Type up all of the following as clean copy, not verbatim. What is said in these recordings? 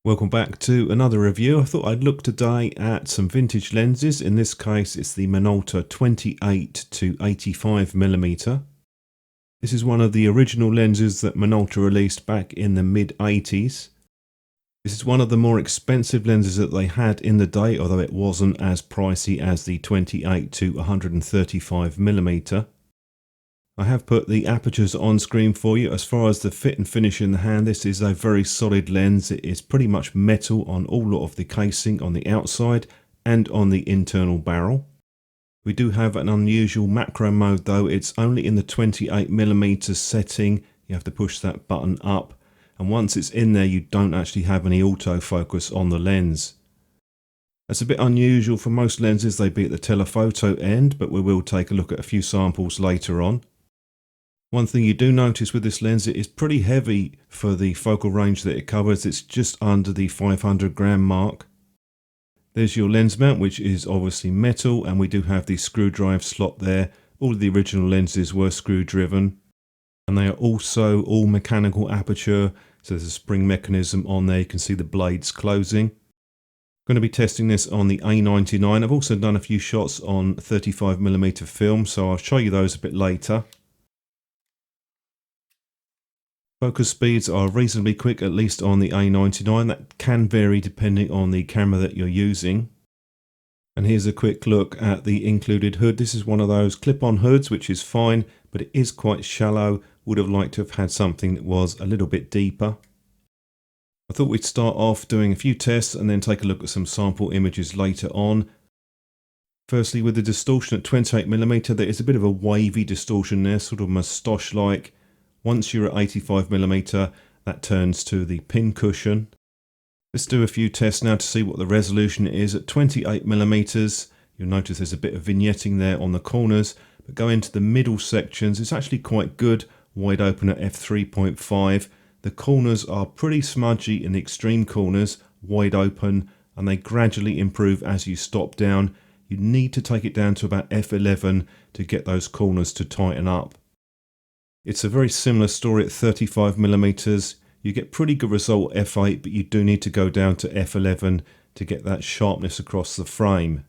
Welcome back to another review. I thought I'd look today at some vintage lenses. In this case, it's the Minolta 28-85mm. This is one of the original lenses that Minolta released back in the mid-80s. This is one of the more expensive lenses that they had in the day, although it wasn't as pricey as the 28-135mm. I have put the apertures on screen for you. As far as the fit and finish in the hand, this is a very solid lens. It is pretty much metal on all of the casing on the outside and on the internal barrel. We do have an unusual macro mode though. It's only in the 28mm setting. You have to push that button up, and once it's in there you don't actually have any autofocus on the lens. That's a bit unusual for most lenses. They'd be at the telephoto end, but we will take a look at a few samples later on. One thing you do notice with this lens, it is pretty heavy for the focal range that it covers. It's just under the 500 gram mark. There's your lens mount, which is obviously metal, and we do have the screw drive slot there. All of the original lenses were screw driven, and they are also all mechanical aperture, so there's a spring mechanism on there. You can see the blades closing. I'm going to be testing this on the A99. I've also done a few shots on 35mm film, so I'll show you those a bit later. Focus speeds are reasonably quick, at least on the A99. That can vary depending on the camera that you're using. And here's a quick look at the included hood. This is one of those clip-on hoods, which is fine, but it is quite shallow. Would have liked to have had something that was a little bit deeper. I thought we'd start off doing a few tests and then take a look at some sample images later on. Firstly, with the distortion at 28mm, there is a bit of a wavy distortion there, sort of moustache-like. Once you're at 85mm, that turns to the pin cushion. Let's do a few tests now to see what the resolution is. At 28mm, you'll notice there's a bit of vignetting there on the corners, but go into the middle sections, it's actually quite good, wide open at F3.5. The corners are pretty smudgy in the extreme corners, wide open, and they gradually improve as you stop down. You need to take it down to about F11 to get those corners to tighten up. It's a very similar story at 35mm. You get pretty good result at f8, but you do need to go down to f11 to get that sharpness across the frame.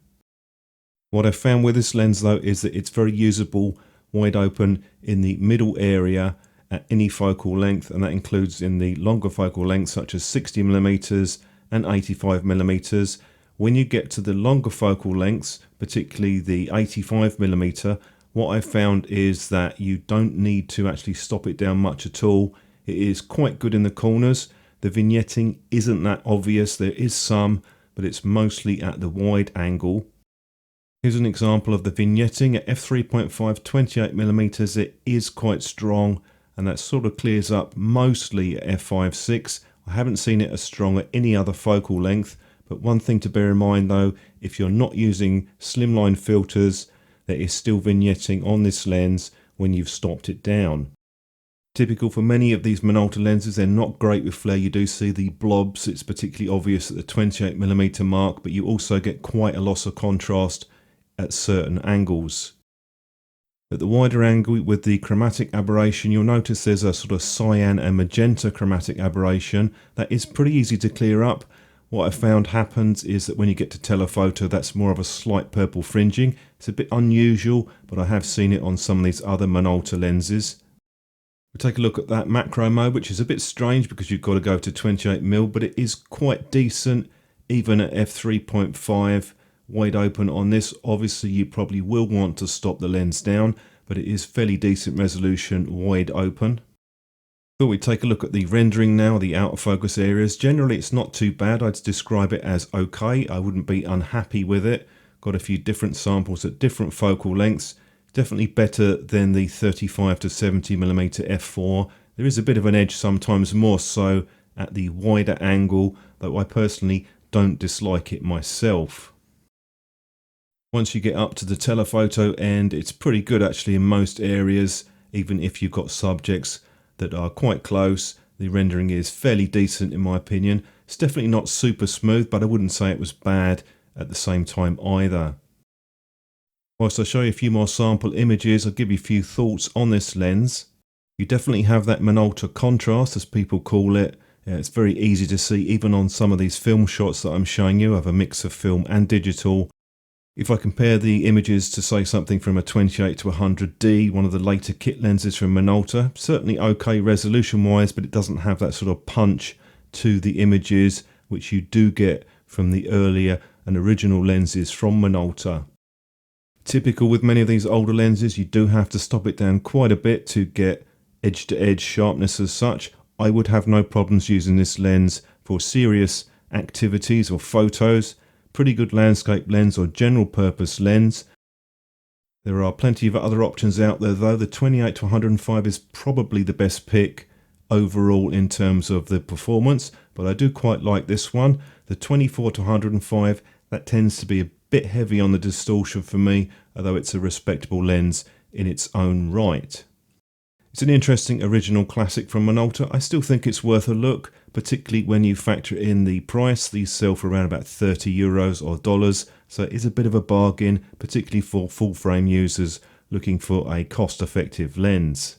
What I found with this lens though is that it's very usable wide open in the middle area at any focal length, and that includes in the longer focal lengths such as 60mm and 85mm. When you get to the longer focal lengths, particularly the 85mm, what I found is that you don't need to actually stop it down much at all. It is quite good in the corners. The vignetting isn't that obvious. There is some, but it's mostly at the wide angle. Here's an example of the vignetting at f3.5 28mm. It is quite strong, and that sort of clears up mostly at f5.6. I haven't seen it as strong at any other focal length, but one thing to bear in mind though, if you're not using slimline filters, there is still vignetting on this lens when you've stopped it down. Typical for many of these Minolta lenses, they're not great with flare. You do see the blobs. It's particularly obvious at the 28mm mark, but you also get quite a loss of contrast at certain angles. At the wider angle with the chromatic aberration, you'll notice there's a sort of cyan and magenta chromatic aberration. That is pretty easy to clear up. What I found happens is that when you get to telephoto, that's more of a slight purple fringing. It's a bit unusual, but I have seen it on some of these other Minolta lenses. We'll take a look at that macro mode, which is a bit strange because you've got to go to 28mm, but it is quite decent, even at f3.5 wide open on this. Obviously, you probably will want to stop the lens down, but it is fairly decent resolution wide open. Thought we'd take a look at the rendering now, the out of focus areas. Generally, it's not too bad. I'd describe it as okay. I wouldn't be unhappy with it. Got a few different samples at different focal lengths. Definitely better than the 35 to 70mm f4. There is a bit of an edge sometimes, more so at the wider angle, though I personally don't dislike it myself. Once you get up to the telephoto end, it's pretty good actually in most areas, even if you've got subjects that are quite close. The rendering is fairly decent in my opinion. It's definitely not super smooth, but I wouldn't say it was bad at the same time either. Whilst I show you a few more sample images, I'll give you a few thoughts on this lens. You definitely have that Minolta contrast, as people call it, Yeah, it's very easy to see even on some of these film shots that I'm showing you of a mix of film and digital. If I compare the images to say something from a 28 to 100D, one of the later kit lenses from Minolta, certainly okay resolution wise, but it doesn't have that sort of punch to the images which you do get from the earlier and original lenses from Minolta. Typical with many of these older lenses, you do have to stop it down quite a bit to get edge to edge sharpness as such. I would have no problems using this lens for serious activities or photos. Pretty good landscape lens or general purpose lens. There are plenty of other options out there though. The 28 to 105 is probably the best pick overall in terms of the performance, but I do quite like this one. The 24 to 105, that tends to be a bit heavy on the distortion for me, although it's a respectable lens in its own right. It's an interesting original classic from Minolta. I still think it's worth a look, particularly when you factor in the price. These sell for around about 30 euros or dollars, so it is a bit of a bargain, particularly for full frame users looking for a cost-effective lens.